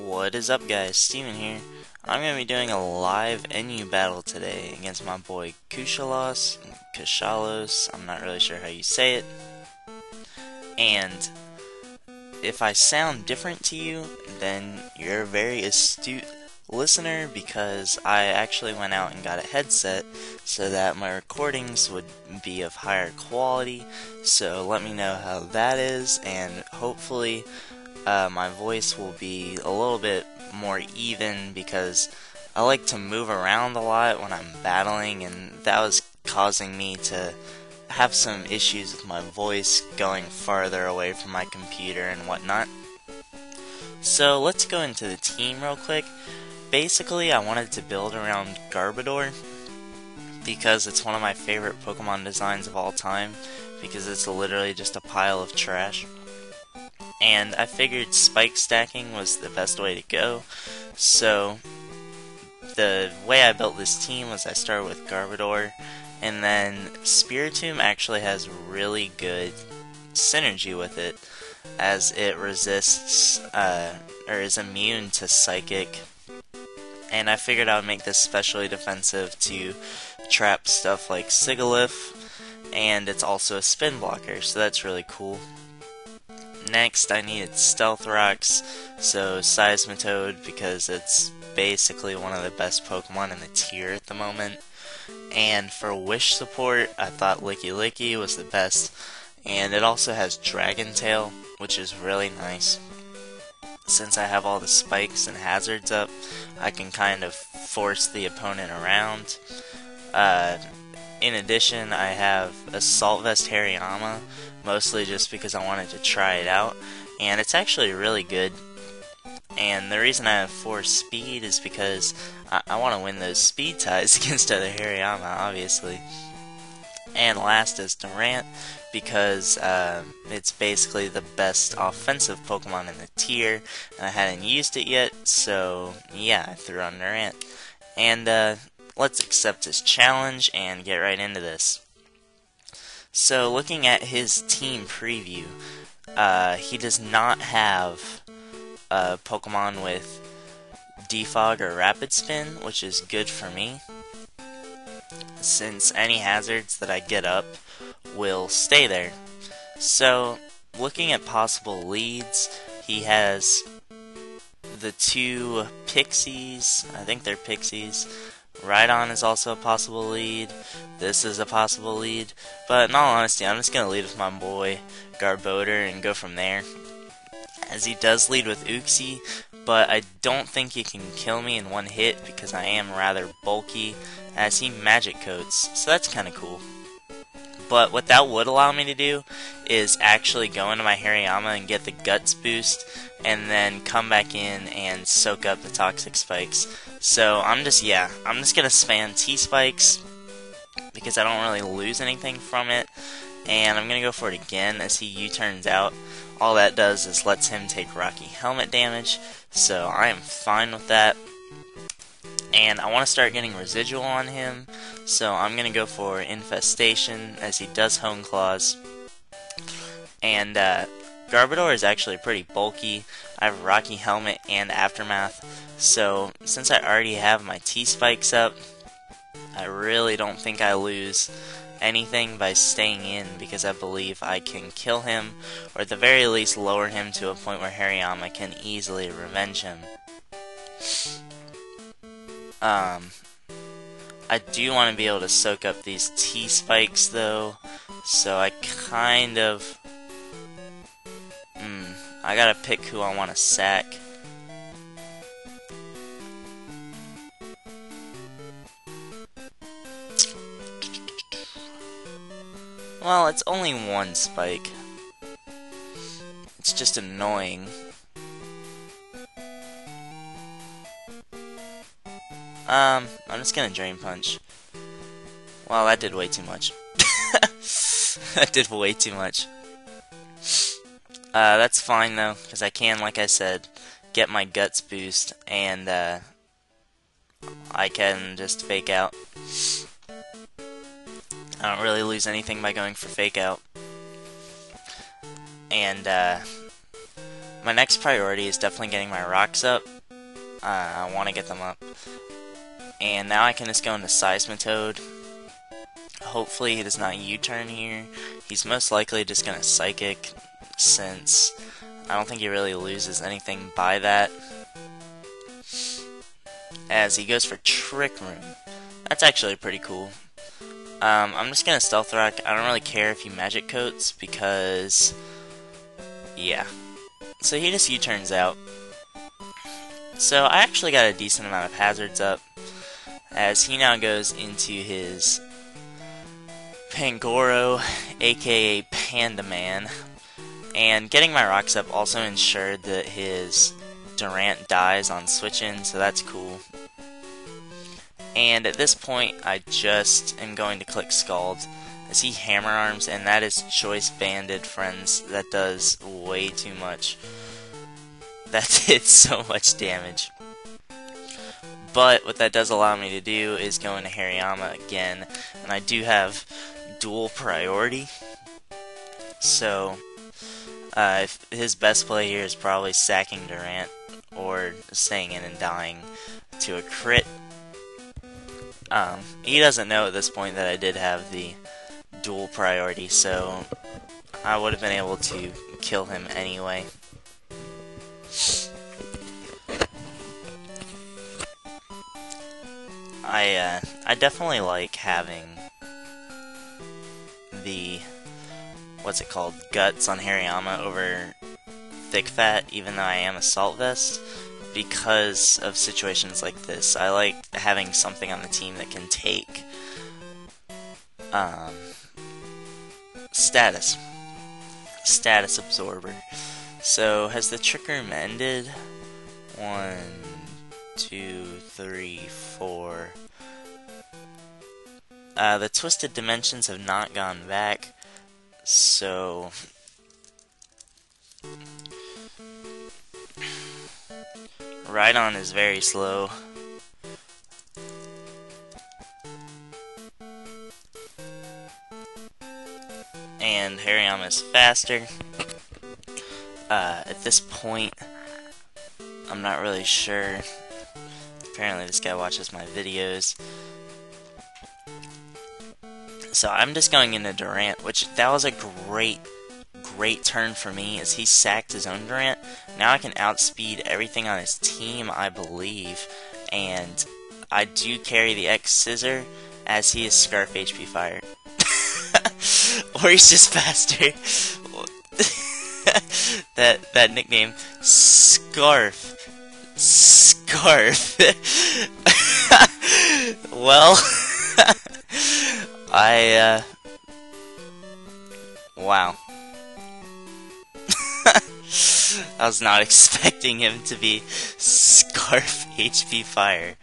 What is up, guys? Steven here. I'm going to be doing a live NU battle today against my boy Kushalos, I'm not really sure how you say it. And if I sound different to you, then you're a very astute listener, because I actually went out and got a headset so that my recordings would be of higher quality. So let me know how that is, and hopefully my voice will be a little bit more even, because I like to move around a lot when I'm battling, and that was causing me to have some issues with my voice going farther away from my computer and whatnot. So let's go into the team real quick. Basically, I wanted to build around Garbodor because it's one of my favorite Pokemon designs of all time, because it's literally just a pile of trash. And I figured spike stacking was the best way to go, so the way I built this team was I started with Garbodor, and then Spiritomb actually has really good synergy with it, as it resists, or is immune to Psychic, and I figured I would make this specially defensive to trap stuff like Sigilyph, and it's also a spin blocker, so that's really cool. Next, I needed Stealth Rocks, so Seismitoad, because it's basically one of the best Pokemon in the tier at the moment. And for Wish support, I thought Licky Licky was the best, and it also has Dragon Tail, which is really nice. Since I have all the spikes and hazards up, I can kind of force the opponent around. In addition, I have Assault Vest Hariyama, mostly just because I wanted to try it out, and it's actually really good. And the reason I have 4 speed is because I want to win those speed ties against other Hariyama, obviously. And last is Durant, because it's basically the best offensive Pokemon in the tier, and I hadn't used it yet, so yeah, I threw on Durant. And let's accept his challenge and get right into this. So, looking at his team preview, he does not have Pokemon with Defog or Rapid Spin, which is good for me, since any hazards that I get up will stay there. So, looking at possible leads, he has the 2 Pixies, I think they're Pixies. Rhydon is also a possible lead. This is a possible lead. But in all honesty, I'm just going to lead with my boy Garbodor and go from there, as he does lead with Uxie, but I don't think he can kill me in one hit because I am rather bulky, as he magic coats, so that's kind of cool. But what that would allow me to do is actually go into my Hariyama and get the Guts boost, and then come back in and soak up the Toxic Spikes. So I'm just gonna spam T-Spikes, because I don't really lose anything from it, and I'm gonna go for it again as he U-turns out. All that does is lets him take Rocky Helmet damage, so I am fine with that. And I want to start getting residual on him, so I'm going to go for Infestation, as he does Hone Claws. And Garbodor is actually pretty bulky. I have Rocky Helmet and Aftermath, so since I already have my T-Spikes up, I really don't think I lose anything by staying in, because I believe I can kill him, or at the very least lower him to a point where Hariyama can easily revenge him. I do want to be able to soak up these T-Spikes though, so I kind of... I gotta pick who I want to sack. Well, it's only 1 spike. It's just annoying. I'm just gonna Drain Punch. Wow, that did way too much. That did way too much. That's fine though, because I can, like I said, get my Guts boost, and I can just Fake Out. I don't really lose anything by going for Fake Out. And my next priority is definitely getting my rocks up. I want to get them up. And now I can just go into Seismitoad. Hopefully he does not U-turn here. He's most likely just going to Psychic, since I don't think he really loses anything by that. As he goes for Trick Room. That's actually pretty cool. I'm just going to Stealth Rock. I don't really care if he Magic Coats, because... yeah. So he just U-turns out. So I actually got a decent amount of hazards up, as he now goes into his Pangoro, aka Panda Man, and getting my rocks up also ensured that his Durant dies on switch-in, so that's cool. And at this point, I just am going to click Scald, as he Hammer Arms, and that is Choice Banded, friends. That does way too much. That did so much damage. But what that does allow me to do is go into Hariyama again, and I do have dual priority. So, if his best play here is probably sacking Durant, or staying in and dying to a crit. He doesn't know at this point that I did have the dual priority, so I would have been able to kill him anyway. I definitely like having the, what's it called, guts on Hariyama over Thick Fat, even though I am a Salt Vest, because of situations like this. I like having something on the team that can take status absorber. So has the Trick Room ended? 1, 2, 3, 4. The Twisted Dimensions have not gone back, so Rhydon is very slow. And Hariyama is faster. At this point, I'm not really sure. Apparently this guy watches my videos. So I'm just going into Durant, which that was a great turn for me, as he sacked his own Durant. Now I can outspeed everything on his team, I believe. And I do carry the X Scissor, as he is Scarf HP Fire. Or he's just faster. that nickname, Scarf. Well, wow. I was not expecting him to be Scarf HP Fire.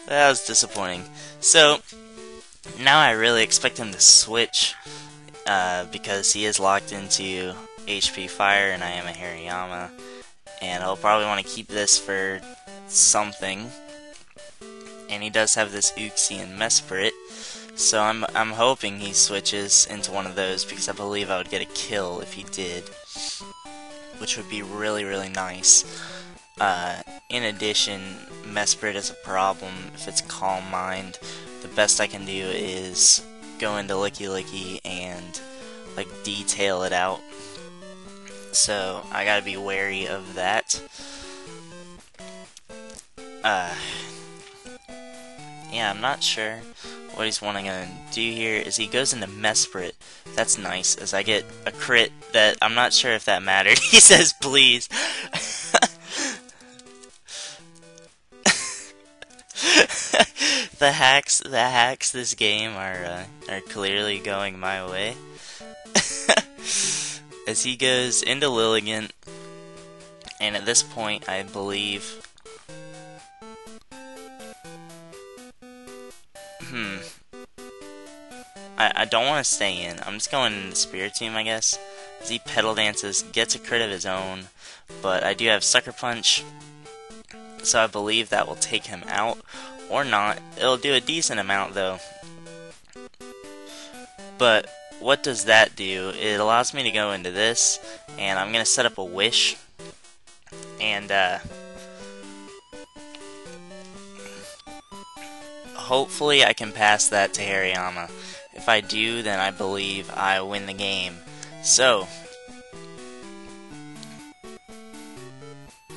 That was disappointing. So, now I really expect him to switch, because he is locked into HP Fire and I am a Hariyama, and I'll probably want to keep this for something. And he does have this Uxie and Mesprit, so I'm hoping he switches into one of those, because I believe I would get a kill if he did, which would be really, really nice. In addition, Mesprit is a problem if it's Calm Mind. The best I can do is go into Licky Licky and like detail it out. So I gotta be wary of that. Yeah, I'm not sure what he's wanting to do here. Is he goes into Mesprit. That's nice, as I get a crit that I'm not sure if that mattered. He says please. The hacks this game are clearly going my way. As he goes into Lilligant, and at this point I believe I don't want to stay in. I'm just going into Spirit Team, I guess. As he Pedal Dances, gets a crit of his own, but I do have Sucker Punch, so I believe that will take him out, or not. It'll do a decent amount though. But what does that do? It allows me to go into this, and I'm going to set up a wish, and hopefully I can pass that to Hariyama. If I do, then I believe I win the game. So,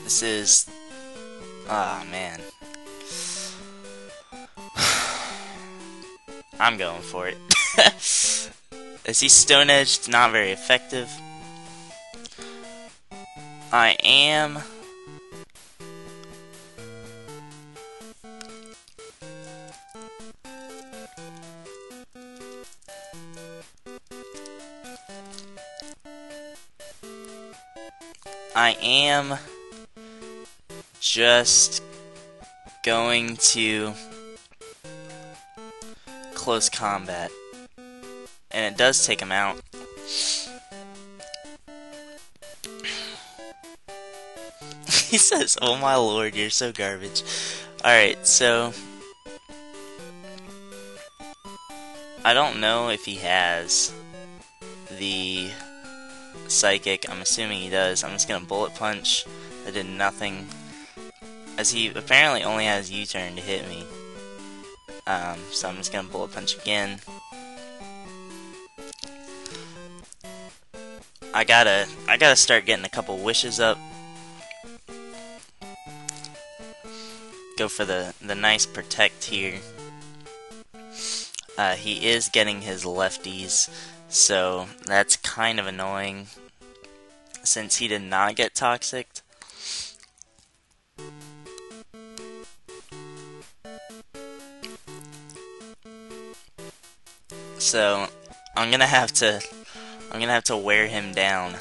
this is... ah, man. I'm going for it. As he's Stone Edged, not very effective. I am... just going to close combat, and it does take him out. He says, "Oh my lord, you're so garbage." Alright, so I don't know if he has the Psychic. I'm assuming he does. I'm just gonna Bullet Punch. That did nothing, as he apparently only has U-turn to hit me. So I'm just gonna Bullet Punch again. I gotta start getting a couple wishes up. Go for the nice Protect here. He is getting his lefties, so that's kind of annoying, since he did not get Toxic. So I'm gonna have to wear him down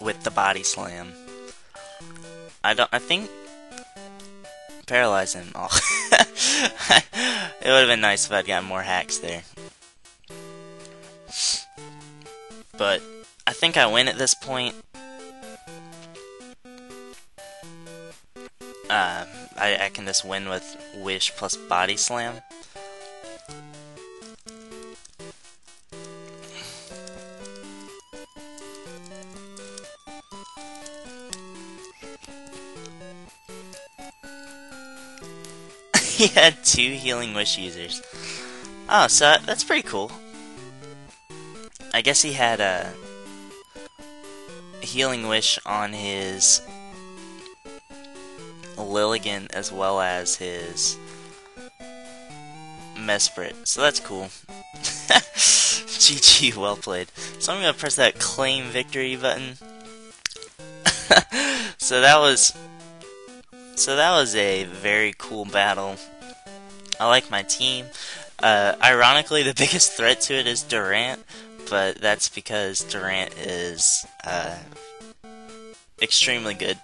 with the Body Slam. I think paralyze him. Oh. It would have been nice if I'd gotten more hacks there. But I think I win at this point. I can just win with Wish plus Body Slam. He had 2 Healing Wish users. Oh, so that's pretty cool. I guess he had a Healing Wish on his Lilligant as well as his Mesprit, so that's cool. GG, well played. So I'm gonna press that claim victory button. So that was a very cool battle. I like my team. Ironically, the biggest threat to it is Durant, but that's because Durant is extremely good.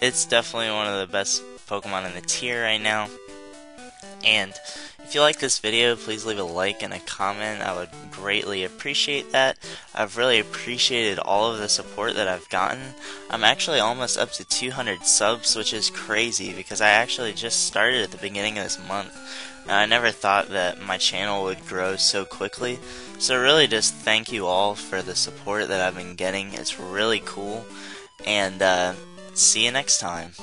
It's definitely one of the best Pokemon in the tier right now. And if you like this video, please leave a like and a comment. I would greatly appreciate that. I've really appreciated all of the support that I've gotten. I'm actually almost up to 200 subs, which is crazy because I actually just started at the beginning of this month. And I never thought that my channel would grow so quickly. So really just thank you all for the support that I've been getting. It's really cool. And see you next time.